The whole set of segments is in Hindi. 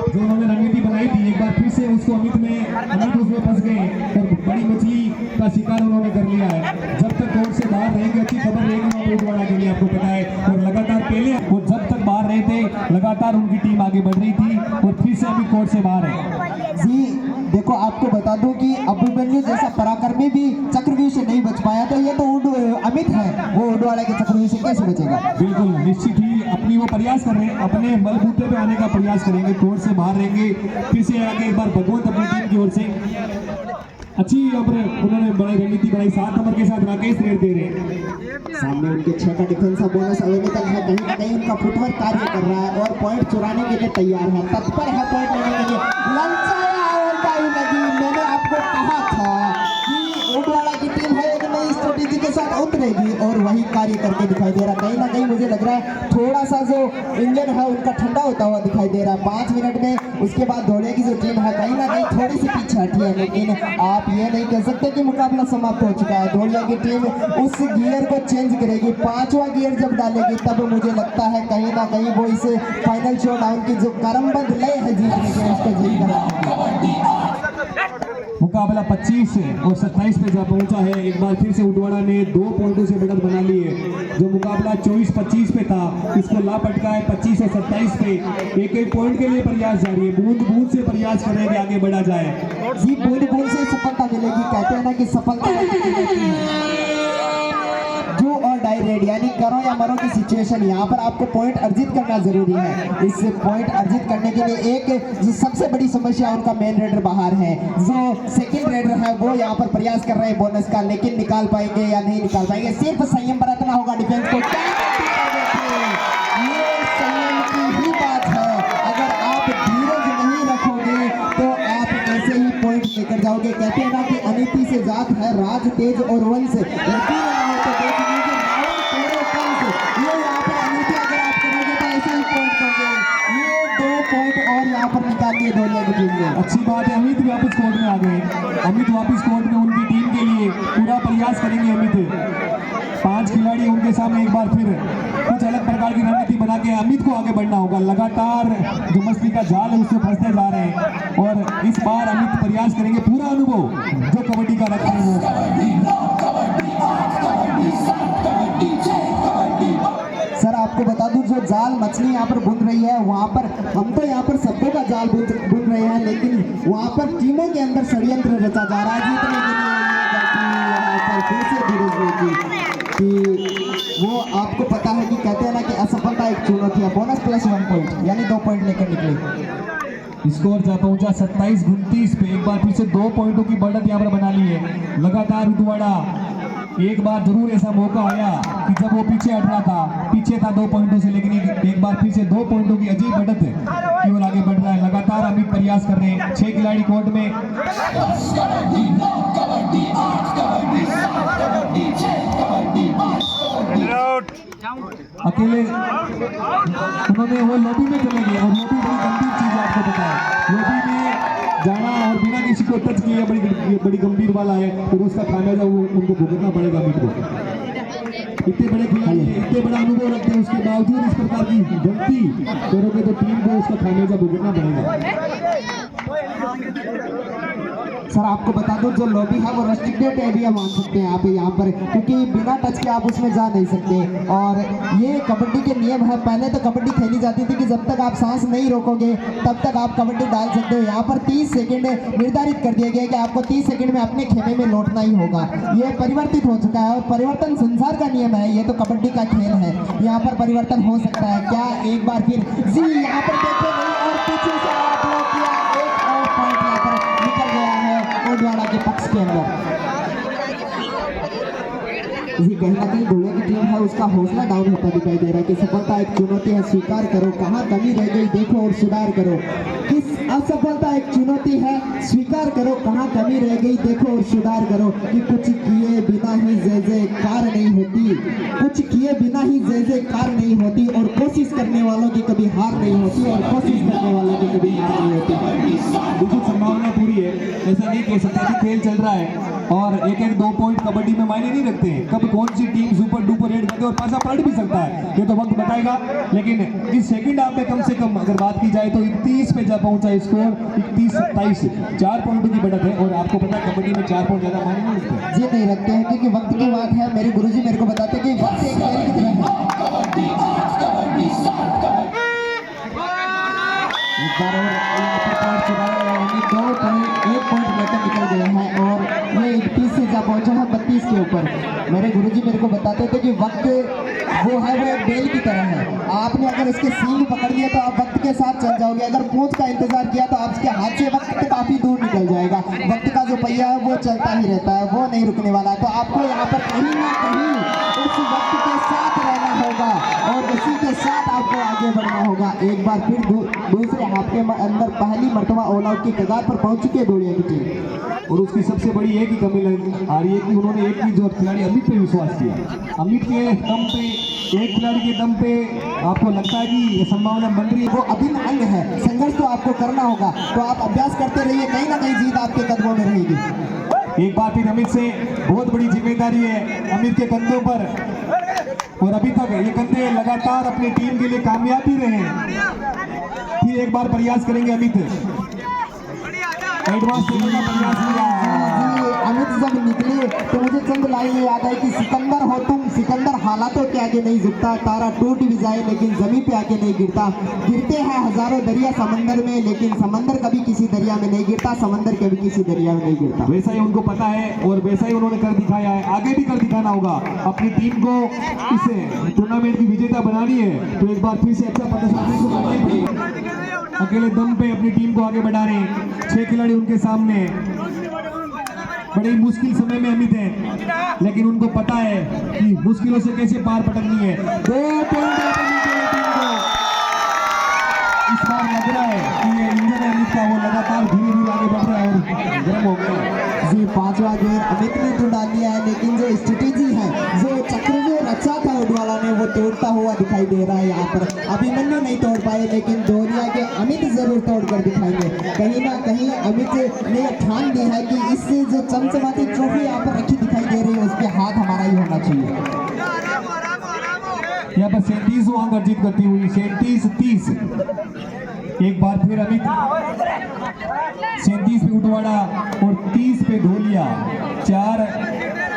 जो उन्होंने रणनीति बनाई थी, एक बार फिर से उसको अमित उसमें फंस गए और बड़ी मछली का शिकार उन्होंने कर लिया है। जब तक कोर्ट से बाहर रहेंगे, अच्छी खबर रहेगी उडवाड़ा के लिए, आपको पता है। और लगातार पहले वो जब तक बाहर रहे थे, लगातार उनकी टीम आगे बढ़ रही थी और फिर से अभी कोर्ट से बाहर है। जी देखो, आपको बता दूं कि अभिमन्यु जैसा पराक्रमी भी चक्रव्यूह से नहीं बच पाया, तो ये तो अमित है, वो उडवाड़ा के चक्रव्यूह से कैसे बचेगा? बिल्कुल निश्चित ही अपनी वो प्रयास कर रहे हैं, अपने बलबूते पे आने का प्रयास करेंगे, कोर्ट से बाहर रहेंगे, फिर से आगे एक बार भगवंत अपनी टीम की ओर से अच्छी उन्होंने बड़ी रणनीति बनाई। 7 नंबर के साथ राकेश रेड दे रहे हैं। सामने उनके 6 का डिफेंस बोनस अवेलेबल है, कहीं ना कहीं उनका फुटवर्क कार्य कर रहा है और पॉइंट चुराने के लिए तैयार है, तत्पर है पॉइंट लेने के लिए। ललचाया और टाइम लगी। मैंने आपको कहा था कि उडवाड़ा की टीम है एक नई स्ट्रेटेजी के साथ उतरेगी और वही कार्य करके दिखाई दे रहा है। कहीं ना कहीं मुझे लग रहा है थोड़ा सा जो इंजन है उनका ठंडा होता हुआ दिखाई दे रहा है। 5 मिनट में उसके बाद धोले की जो टीम है कहीं ना कहीं थोड़ी सी पीछे हटी है, लेकिन आप ये नहीं कह सकते कि मुकाबला समाप्त हो चुका है। धोलिया की टीम उस गियर को चेंज करेगी, 5वां गियर जब डालेगी तब मुझे लगता है कहीं ना कहीं वो इस फाइनल शोडाउन की जो क्रमबद्ध लय है जीतने के, उसको जीत कर मुकाबला 25 और 27 पे जा पहुंचा है। एक बार फिर से उडवाड़ा ने 2 पॉइंटों से बढ़त बना ली है। जो मुकाबला 24-25 पे था, इसको ला पटका है 25 और 27 पे। एक पॉइंट के लिए प्रयास जारी है, बूंद बूंद से प्रयास करें कि आगे बढ़ा जाए। जी बूंद बूंद से सफलता मिलेगी, कहते हैं ना कि सफलता जो और डाई रेड, यानी करो या मरो की सिचुएशन। यहाँ पर आपको पॉइंट अर्जित करना जरूरी है। इस पॉइंट अर्जित करने के लिए एक जो सबसे बड़ी समस्या उनका मेन रेडर बाहर है, जो सेकंड रेडर है वो यहाँ पर प्रयास कर रहे हैं बोनस का, लेकिन निकाल पाएंगे या नहीं निकाल पाएंगे। सिर्फ संयम बरतना होगा डिफेंस को। ये संयम की ही बात है, अगर आप धीरज नहीं रखोगे तो आप ऐसे ही पॉइंट लेकर जाओगे। कहते हैं ना कि अनिति से जात है राज तेज और वंश, अच्छी बात है। अमित वापस कोर्ट में आ गए। अमित वापस कोर्ट में उनकी टीम के लिए पूरा प्रयास करेंगे। अमित 5 खिलाड़ी उनके सामने एक बार फिर कुछ अलग प्रकार की रणनीति बना के अमित को आगे बढ़ना होगा। लगातार जो मछली का जाल है उससे फंसते जा रहे हैं और इस बार अमित प्रयास करेंगे पूरा अनुभव जो कबड्डी का रखते हैं। सर आपको बता दूं, जो जाल मछली यहाँ पर बुन रही है, वहाँ पर हम तो यहाँ पर सबको का जाल बुन रहे हैं, लेकिन वहाँ पर टीमों के अंदर षड्यंत्र रचा जा रहा है जीतने के लिए। यहाँ पर फिर से धीरज की कि वो आपको पता है कि कहते हैं ना कि असफलता एक चुनौती है। बोनस प्लस 1 पॉइंट यानी 2 पॉइंट लेकर निकले। स्कोर जा पहुंचा 27-29 पे। एक बार फिर से 2 पॉइंटों की बढ़त यहाँ पर बना ली है। लगातार उडवाड़ा, एक बार जरूर ऐसा मौका आया कि जब वो पीछे हट रहा था, पीछे था 2 पॉइंटों से, लेकिन एक बार फिर से 2 पॉइंटों की अजीब बढ़त की ओर आगे बढ़ रहा है। लगातार अमित प्रयास कर रहे हैं। 6 खिलाड़ी कोर्ट में। अकेले उन्होंने वो लॉबी में चले गए और लॉबी बड़ी गंभीर चीज है, आपको पता है। लॉबी में जाना और बिना किसी को टच किए बड़ी गंभीर वाला है, फिर उसका खामियाजा वो उनको भुगतना पड़ेगा। अमित को इतने बड़े खिलाड़ी इतने बड़ा अनुभव रखते हैं, उसके बावजूद इस प्रकार की गलती करोगे तो टीम को उसका खामियाजा भुगतना पड़ेगा। सर आपको बता दूं, जो लॉबी है वो रेस्ट्रिक्टेड एरिया मान सकते हैं आप यहाँ पर, क्योंकि बिना टच के आप उसमें जा नहीं सकते। और ये कबड्डी के नियम है। पहले तो कबड्डी खेली जाती थी कि जब तक आप सांस नहीं रोकोगे तब तक आप कबड्डी डाल सकते हो। यहाँ पर 30 सेकंड निर्धारित कर दिया गया कि आपको 30 सेकंड में अपने खेमे में लौटना ही होगा। ये परिवर्तित हो चुका है और परिवर्तन संसार का नियम है, ये तो कबड्डी का खेल है, यहाँ पर परिवर्तन हो सकता है। क्या एक बार फिर जी यहाँ पर देखो नहीं और पीछे से आप लोग किया, एक और पॉइंट यहाँ पर निकल गया है उडवाड़ा के पक्ष के अंदर। जी कहीं ना कहीं धोले की टीम है, उसका हौसला डाउन होता दिखाई दे रहा है कि सफलता एक चुनौती है, स्वीकार करो, कहाँ कमी रह गई देखो और सुधार करो। किस असफलता एक चुनौती है, स्वीकार करो, कहाँ कमी रह गई देखो और सुधार करो। कि कुछ किए बिना ही जय जयकार नहीं होती, कुछ किए बिना ही जय जयकार नहीं होती, और कोशिश करने वालों की कभी हार नहीं होती, और कोशिश करने वालों की कभी हार नहीं होती। बिल्कुल संभावना पूरी है, ऐसा नहीं कह सकते कि खेल चल रहा है। और एक एक 2 पॉइंट कबड्डी में मायने नहीं रखते हैं। कब कौन सी टीम सुपर डुपर रेड करके और पासा पलट भी सकता है, ये तो वक्त बताएगा। लेकिन इस सेकंड हाफ में कम से कम अगर बात की जाए तो 31 पे जा पहुंचा स्कोर, 31-27, 4 पॉइंटों की बढ़त है। और आपको पता है कबड्डी में 4 पॉइंट ज्यादा मायने नहीं रखते। जी नहीं रखते हैं, क्योंकि वक्त की बात है। मेरे गुरुजी मेरे को बताते हैं कि वक्त एक खेल की तरह है। एक बार और यहाँ पर पॉइंट चुराया है, यानी 1 पॉइंट लेकर निकल गए हैं और ये 31 से जा पहुंचा है 32 के ऊपर। मेरे गुरुजी मेरे को बताते थे कि वक्त वो है, वो एक बेल की तरह है। आपने अगर इसके सींग पकड़ लिया तो आप वक्त के साथ चल जाओगे, अगर पूंछ का इंतजार किया तो आपके हाथ से वक्त काफी दूर निकल जाएगा। वक्त का जो पहिया है वो चलता ही रहता है, वो नहीं रुकने वाला। तो आपको यहाँ पर कहीं ना कहीं उस वक्त के साथ रहना होगा और उसी के साथ आपको आगे बढ़ना होगा। एक बार फिर दूसरे हाफ के अंदर पहली मर्तबा ऑल आउट की कगार पर पहुंच चुकी है दौड़िया की टीम। और उसकी सबसे बड़ी एक ही कमी आ रही है कि उन्होंने एक ही जो खिलाड़ी अमित पे विश्वास किया। अमित के दम पे, एक खिलाड़ी के दम पे आपको लगता है कि ये संभावना बन रही है। वो अभिन्न अंग है, संघर्ष तो आपको करना होगा। तो आप अभ्यास करते रहिए, कहीं ना कहीं जीत आपके कदमों में रहेगी। एक बार फिर अमित से बहुत बड़ी जिम्मेदारी है अमित के कंधों पर, और अभी तक ये कंधे लगातार अपनी टीम के लिए कामयाबी रहे हैं। फिर एक बार प्रयास करेंगे अमित, एडवांस देने का प्रयास किया। अमित जब निकले तो मुझे चंद लाइनें याद आई कि सिकंदर हो तुम, सिकंदर हालातों के आगे नहीं झुकता, तारा टूट भी जाए लेकिन जमीन पे आके नहीं गिरता। गिरते हैं हजारों दरिया समंदर में, लेकिन समंदर कभी किसी दरिया में नहीं गिरता, समंदर कभी किसी दरिया में नहीं गिरता। वैसा ही उनको पता है और वैसा ही उन्होंने कर दिखाया है, आगे भी कर दिखाना होगा। अपनी टीम को इस टूर्नामेंट की विजेता बनानी है तो एक बार फिर से अच्छा प्रदर्शन करना ही पड़ेगा। अकेले दम पे अपनी टीम को आगे बढ़ा रहे हैं 6 खिलाड़ी उनके सामने। बड़ी मुश्किल समय में अमित है, लेकिन उनको पता है कि मुश्किलों से कैसे पार पटकनी है। 2 पॉइंट टीम को इस बार लग रहा है कि ये इंजन है अमित का, वो लगातार धीरे धीरे आगे बढ़ रहा है और गर्म हो गया जी। 5वां गेयर अमित ने तो डाल दिया है, लेकिन जो स्ट्रेटेजी है, जो चक्रव्यूह रचा था उडवाला ने, वो तोड़ता हुआ दिखाई दे रहा है। यहाँ पर अभिमन्यु नहीं तोड़ पाए, लेकिन दोहरिया के अमित जरूर तोड़कर दिखाएंगे। कहीं ना कहीं अमित ने ठान ली है कि इस जो चमचमाती ट्रॉफी यहाँ पर रखी दिखाई दे रही है उसके हाथ हमारा ही होना चाहिए। यहाँ पर 37 अंक अर्जित करती हुई 37-30। एक बार फिर अमित 37 पे उटवाड़ा और 30 पे धोलिया। 4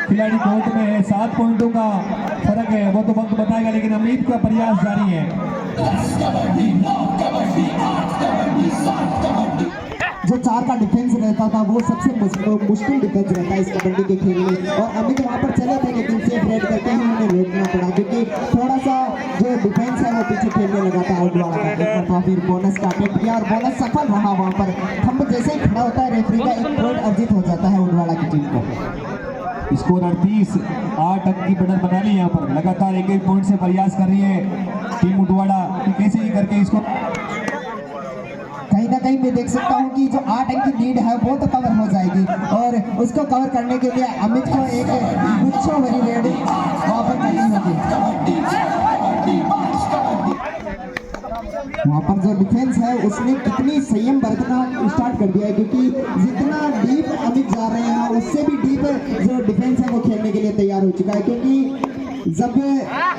खिलाड़ी कोर्ट में है, 7 पॉइंटों का फर्क है, वो तो वक्त बताएगा। लेकिन अमित का प्रयास जारी है। जो 4 का डिफेंस रहता था वो सबसे मुश्किल डिफेंस रहता है इस कबड्डी के खेल में, और अमित वहाँ पर चले थे लेकिन सेफ रेड करके ही उन्हें रोकना पड़ा, क्योंकि थोड़ा सा जो डिफेंस है वो पीछे खेलने लगा था आउटवाला का। एक मरतबा फिर बोनस का अटेम्प्ट किया और बोनस सफल रहा। वहाँ पर थंब जैसे ही खड़ा होता है रेफरी का, 1 पॉइंट अर्जित हो जाता है आउटवाला की टीम को। स्कोर 38-8 अंक की बढ़त बनानी है। यहाँ पर लगातार एक पॉइंट से प्रयास कर रही है टीम उटवाड़ा कि कैसे ही करके इसको। कहीं ना कहीं मैं देख सकता हूं कि जो 8 अंक की लीड है वो तो कवर हो जाएगी, और उसको कवर करने के लिए अमित को एक गुच्छों भरी रेड वहां पर करनी होगी। वहाँ पर जो डिफेंस है उसने कितनी संयम बरतना स्टार्ट कर दिया है, क्योंकि जितना डीप अमित जा रहे हैं उससे भी डीप जो डिफेंस है वो खेलने के लिए तैयार हो चुका है। क्योंकि जब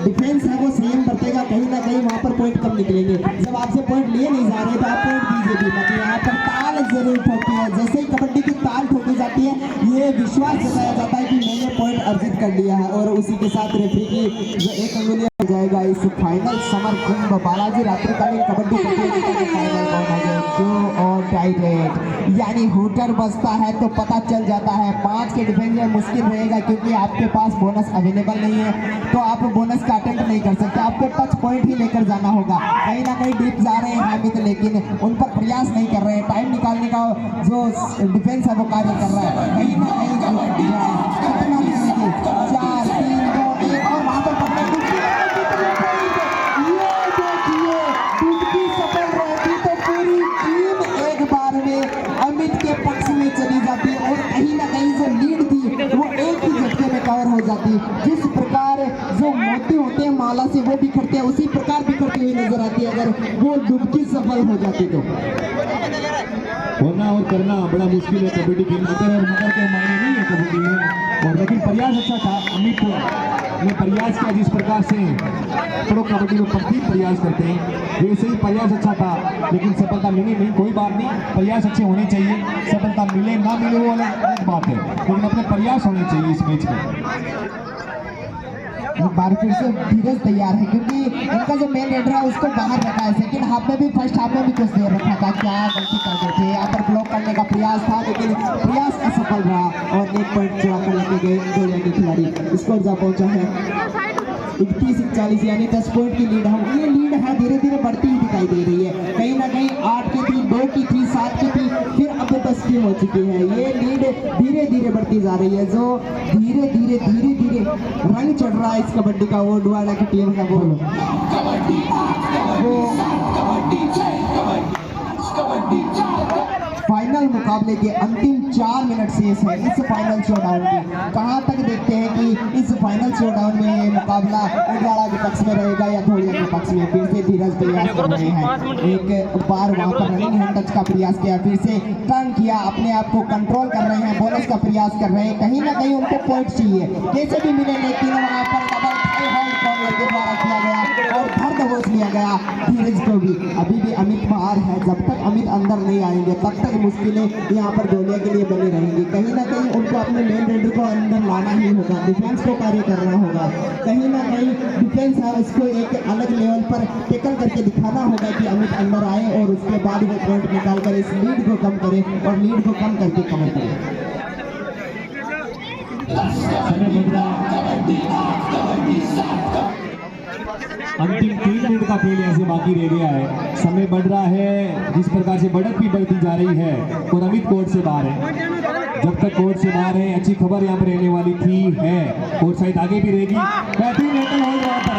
डिफेंस है वो संयम बरतेगा, कहीं ना कहीं वहाँ पर पॉइंट कम निकलेंगे। जब आपसे पॉइंट लिए नहीं जा रहे तो आप पॉइंट दीजिए भी मत। यहाँ पर ताल जरूर ठोकी है, जैसे ही कबड्डी की ताल ठोकी जाती है ये विश्वास जताया जाता है कि मैंने पॉइंट अर्जित कर लिया है, और उसी के साथ रेफरी की जो 1 अंगुलियां हो जाएगा इस फाइनल समर कुंभ बालाजी रात्रिकालीन कबड्डी प्रतियोगिता के फाइनल जो और डायरेक्ट यानी हुटर बजता है तो पता चल जाता है 5 के डिफेंस में मुश्किल रहेगा, क्योंकि आपके पास बोनस अवेलेबल नहीं है तो आप बोनस का अटेम्प्ट नहीं कर सकते। आपको टच पॉइंट ही लेकर जाना होगा। कहीं ना कहीं डीप जा रहे हैं अमित, लेकिन उन पर प्रयास नहीं कर रहे हैं। टाइम निकालने का जो डिफेंस है वो कार्य कर रहा है। कहीं ना कहीं 4 3 2 1 और वहां पर पकड़ अमित के पक्ष में चली जाती और कहीं ना कहीं जो लीड थी वो एक ही झटके में कवर हो जाती। जिस प्रकार जो मोती होते हैं माला से वो बिखरते हैं, उसी प्रकार बिखरती हुई नजर आती है अगर वो डुबकी सफल हो जाती तो। होना और करना बड़ा मुश्किल है कबड्डी खेल अगर और मगर के मायने नहीं है कबड्डी में। और लेकिन प्रयास अच्छा था, अमित ने प्रयास किया जिस प्रकार से प्रो कबड्डी में प्रत्येक प्रयास करते हैं वैसे ही प्रयास अच्छा था, लेकिन सफलता मिली नहीं। कोई बात नहीं, प्रयास अच्छे होने चाहिए, सफलता मिले ना मिले वो अलग बात है, लेकिन अपने प्रयास होने चाहिए इस मैच में। एक बार फिर से धीरज तैयार है क्योंकि उनका जो मेन रेडर है उसको बाहर रखा है। सेकंड हाफ में भी फर्स्ट हाफ में भी कुछ देर रखा था, क्या गलती कर गए थे। यहाँ पर ब्लॉक करने का प्रयास था लेकिन प्रयास असफल रहा और 1 पॉइंट चुरा कर लेके गए इंडोरिया के खिलाड़ी। स्कोर जा पहुंचा है 31-41 यानी 10 पॉइंट की लीड है। ये लीड है धीरे धीरे बढ़ती ही दिखाई दे रही है, कहीं ना कहीं 8 की थी, 2 की थी, 7 की थी, फिर अब 10 की हो चुकी है। ये लीड धीरे धीरे बढ़ती जा रही है, जो धीरे धीरे रंग चढ़ रहा है इस कबड्डी का। वो डुआड़ा की टीम का वो फाइनल मुकाबले के अंतिम 4 मिनट शेष है इस फाइनल शोडाउन में। कहां तक देखते हैं कि इस फाइनल शोडाउन में ये मुकाबला उजाड़ा के पक्ष में रहेगा या धोलिया के पक्ष में। फिर से धीरज प्रयास कर रहे हैं, एक बार वहां पर रनिंग हैंड टच का प्रयास किया, फिर से टर्न किया, अपने आप को कंट्रोल कर रहे हैं, बोनस का प्रयास कर रहे हैं। कहीं ना कहीं उनको पॉइंट चाहिए, कैसे भी मिले, लेकिन वहां पर डबल के द्वारा किया गया और दर्द होश लिया गया धीरज को भी। अभी भी अमित बाहर है, जब तक अमित अंदर नहीं आएंगे तब तक मुश्किलें यहाँ पर धोलिया के लिए बनी रहेंगी। कहीं ना कहीं उनको अपने मेन रेडर को अंदर लाना ही होगा, डिफेंस को कार्य करना होगा। कहीं ना कहीं डिफेंस है उसको एक अलग लेवल पर टेकल करके दिखाना होगा कि अमित अंदर आए और उसके बाद वो पॉइंट निकाल कर इस लीड को कम करे और लीड को कम करके कवर करे। अंतिम 3 मिनट का खेल ऐसे बाकी रह गया है, समय बढ़ रहा है, जिस प्रकार से बढ़त भी बढ़ती जा रही है और अमित कोर्ट से बाहर है। जब तक कोर्ट से बाहर है अच्छी खबर यहाँ पर रहने वाली थी है और शायद आगे भी रहेगी। बेहतरीन हैंडल हो रहा था,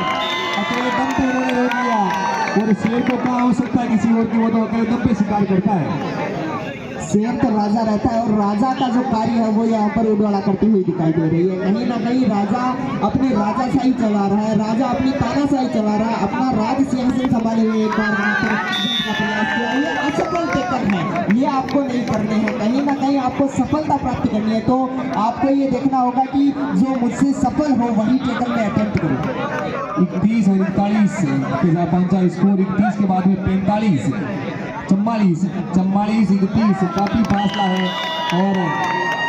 अकेले दम पे उन्होंने रोक लिया और शेर को कहाँ हो सकता है किसी और की, वो तो अकेले दम पे शिकार करता है। शेर तो राजा रहता है और राजा का जो कार्य है वो यहाँ पर उड़वाड़ा करती हुई दिखाई दे रही है। कहीं ना कहीं राजा अपने राजा शाही चला रहा है, राजा अपनी तानाशाही चला रहा है, अपना राज सिंहासन संभाले हुए एक बार वहाँ पर का प्रयास किया। ये असफल टेकर है, ये आपको नहीं करने हैं। कहीं ना कहीं आपको सफलता प्राप्त करनी है तो आपको ये देखना होगा कि जो मुझसे सफल हो वही टेकर में अटेम्प्ट करूँ। 31 और 41 के साथ पहुंचा स्कोर 31 के बाद में 45 44 31 काफी फासला है और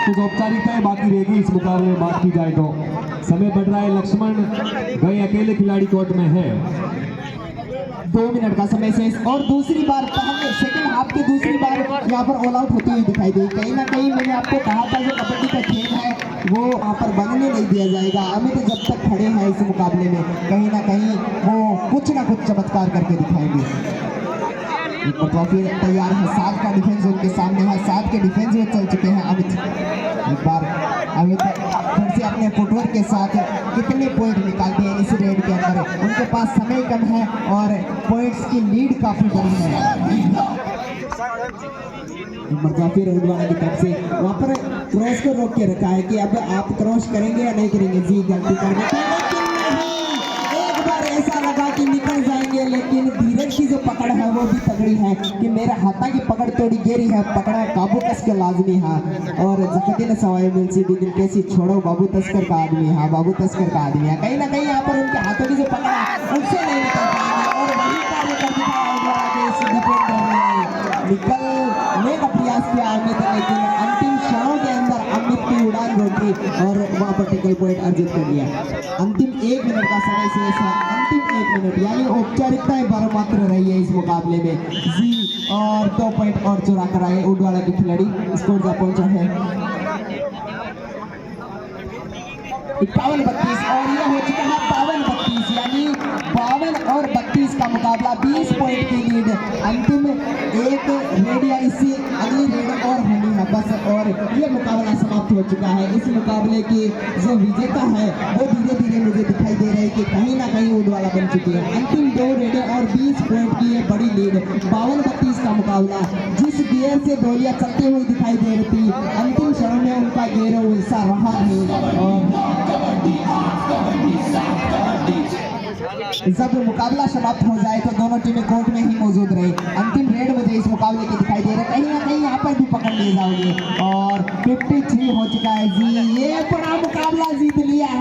कुछ औपचारिकताएं बाकी रहेगी इस मुकाबले में बात की जाए तो। समय बढ़ रहा है, लक्ष्मण गए अकेले खिलाड़ी कोर्ट में है, 2 मिनट का समय शेष और दूसरी बार पहले सेकंड हाफ की दूसरी बार यहाँ पर ऑल आउट होती हुई दिखाई दी। कहीं ना कहीं मैंने आपको कहा था जो कबड्डी का खेल है वो यहाँ पर बनने नहीं दिया जाएगा। अमित जब तक खड़े हैं इस मुकाबले में कहीं ना कहीं वो कुछ ना कुछ चमत्कार करके दिखाएंगे। एक ट्रॉफी तैयार है, 7 का डिफेंस उनके सामने है, 7 के डिफेंस में चल चुके हैं अमित। एक बार अमित फिर से अपने फुटवर्क के साथ कितने पॉइंट निकालते हैं इस रेड के अंदर। उनके पास समय कम है और पॉइंट्स की लीड काफी बड़ी है। फिर उड़वाड़ा की तरफ से वहाँ पर क्रॉस को रोक के रखा है कि अब आप क्रॉस करेंगे या नहीं करेंगे। जी गलती कर एक बार ऐसा लगा कि निकल जाएंगे, लेकिन धीरज की जो पकड़ है वो भी तगड़ी है कि मेरा हाथा की पकड़ थोड़ी गेरी है, पकड़ा काबू कस के लाजमी है। और जखती सवाई मिलसी भी दिन कैसी छोड़ो बाबू तस्कर का आदमी है, बाबू तस्कर का आदमी है। कहीं ना कहीं यहाँ पर उनके हाथों की जो पकड़ है उनसे नहीं निकल पाएंगे और वही कार्य कर निकलने का प्रयास किया अमित, लेकिन अंतिम क्षणों के अंदर अमित की उड़ान रोकी और वहाँ पर टिकल पॉइंट अर्जित कर लिया। अंतिम 1 मिनट का समय शेष है, अंतिम 1 मिनट यानी औपचारिकताएं मात्र रही है इस मुकाबले में। जी और 2 पॉइंट और चुरा कर आए उड़वाड़ा के खिलाड़ी। स्कोर जा पहुंचा है 51-32 और यह हो चुका है 52-32 यानी 52 और 32 का मुकाबला, 20 पॉइंट की लीड। अंतिम एक रेड या इससे अगली रेड और होनी है बस और ये मुकाबला समाप्त हो चुका है। इस मुकाबले की जो विजेता है वो धीरे धीरे मुझे दिखाई दे रही है कि कहीं ना कहीं उड़वाड़ा बन चुकी है। अंतिम 2 रेड और 20 पॉइंट की ये बड़ी लीड, 52-32 का मुकाबला। जिस गियर से धोलिया चलते हुए दिखाई दे रही थी अंतिम क्षणों में उनका गियर वैसा रहा नहीं और जब मुकाबला समाप्त हो जाए तो दोनों टीमें कोर्ट में ही मौजूद रहे। अंतिम ग्रेड मुझे इस मुकाबले के दिखाई दे रहे हैं, कहीं ना कहीं यहाँ पर भी पकड़ लिए जाओगे। और 53 हो चुका है जी, ये बड़ा मुकाबला जीत लिया है।